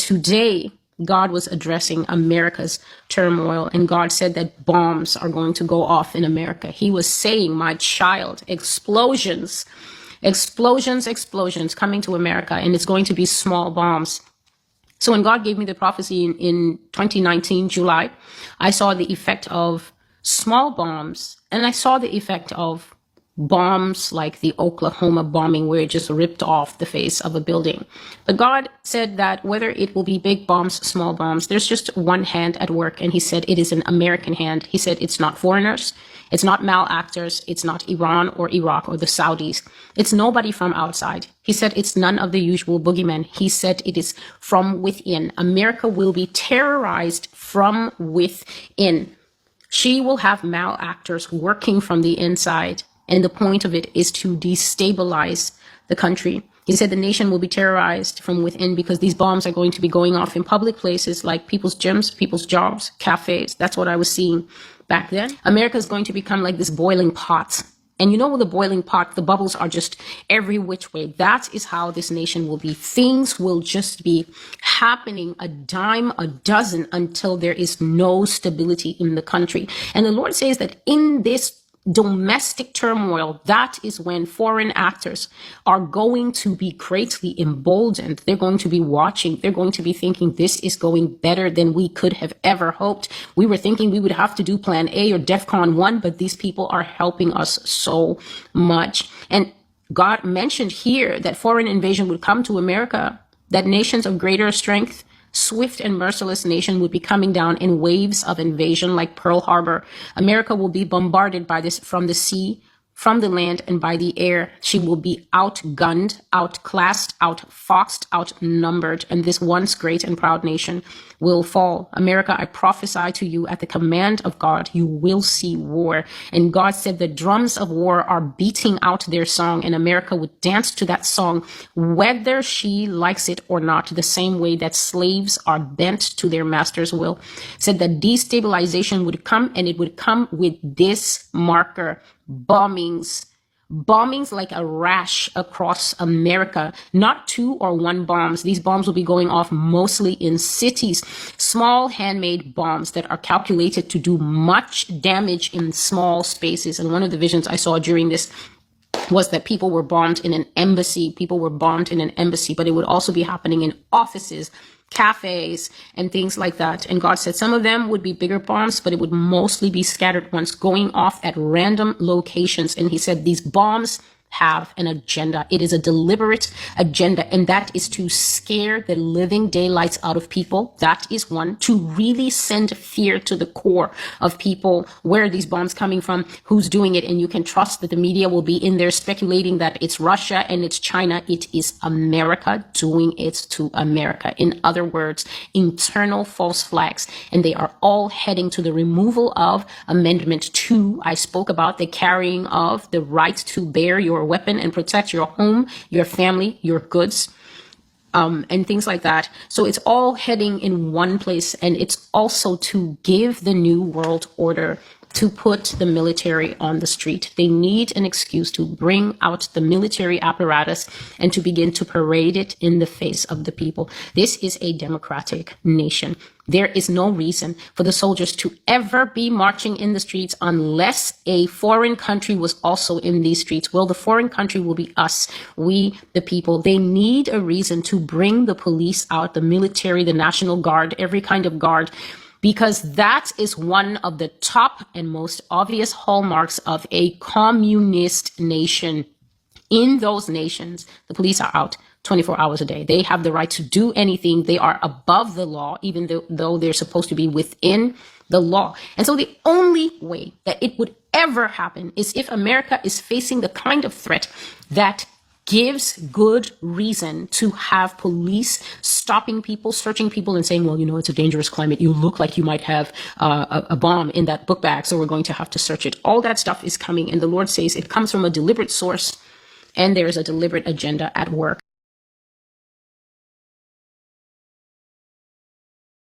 today, God was addressing America's turmoil, and God said that bombs are going to go off in America. He was saying, my child, explosions coming to America, and it's going to be small bombs. So when God gave me the prophecy in 2019, July, I saw the effect of small bombs, and I saw the effect of bombs like the Oklahoma bombing, where it just ripped off the face of a building. But God said that whether it will be big bombs, small bombs, there's just one hand at work. And he said it is an American hand. He said it's not foreigners. It's not malactors. It's not Iran or Iraq or the Saudis. It's nobody from outside. He said it's none of the usual boogeymen. He said it is from within. America will be terrorized from within. She will have malactors working from the inside. And the point of it is to destabilize the country. He said the nation will be terrorized from within because these bombs are going to be going off in public places like people's gyms, people's jobs, cafes. That's what I was seeing back then. America is going to become like this boiling pot. And you know, with the boiling pot, the bubbles are just every which way. That is how this nation will be. Things will just be happening a dime a dozen until there is no stability in the country. And the Lord says that in this domestic turmoil, that is when foreign actors are going to be greatly emboldened. They're going to be watching. They're going to be thinking this is going better than we could have ever hoped. We were thinking we would have to do plan A or DEFCON 1, but these people are helping us so much. And God mentioned here that foreign invasion would come to America, that nations of greater strength, swift and merciless nation would be coming down in waves of invasion like Pearl Harbor. America will be bombarded by this from the sea, from the land, and by the air. She will be outgunned, outclassed, outfoxed, outnumbered, and this once great and proud nation will fall. America, I prophesy to you at the command of God, you will see war. And God said the drums of war are beating out their song, and America would dance to that song, whether she likes it or not, the same way that slaves are bent to their master's will. Said that destabilization would come, and it would come with this marker: bombings like a rash across America, not 2 or 1 bombs. These bombs will be going off mostly in cities, small handmade bombs that are calculated to do much damage in small spaces. And one of the visions I saw during this was that people were bombed in an embassy. But it would also be happening in offices, cafes, and things like that. And God said some of them would be bigger bombs, but it would mostly be scattered ones going off at random locations. And he said these bombs have an agenda. It is a deliberate agenda, and that is to scare the living daylights out of people. That is one. To really send fear to the core of people. Where are these bombs coming from? Who's doing it? And you can trust that the media will be in there speculating that it's Russia and it's China. It is America doing it to America. In other words, internal false flags. And they are all heading to the removal of Amendment 2. I spoke about the carrying of the right to bear your weapon and protect your home, your family, your goods, and things like that. So it's all heading in one place, and it's also to give the new world order, to put the military on the street. They need an excuse to bring out the military apparatus and to begin to parade it in the face of the people. This is a democratic nation. There is no reason for the soldiers to ever be marching in the streets unless a foreign country was also in these streets. Well, the foreign country will be us, we, the people. They need a reason to bring the police out, the military, the National Guard, every kind of guard, because that is one of the top and most obvious hallmarks of a communist nation. In those nations, the police are out 24 hours a day. They have the right to do anything. They are above the law, even though they're supposed to be within the law. And so the only way that it would ever happen is if America is facing the kind of threat that gives good reason to have police stopping people, searching people, and saying, well, you know, it's a dangerous climate. You look like you might have a bomb in that book bag, so we're going to have to search it. All that stuff is coming, and the Lord says it comes from a deliberate source, and there's a deliberate agenda at work.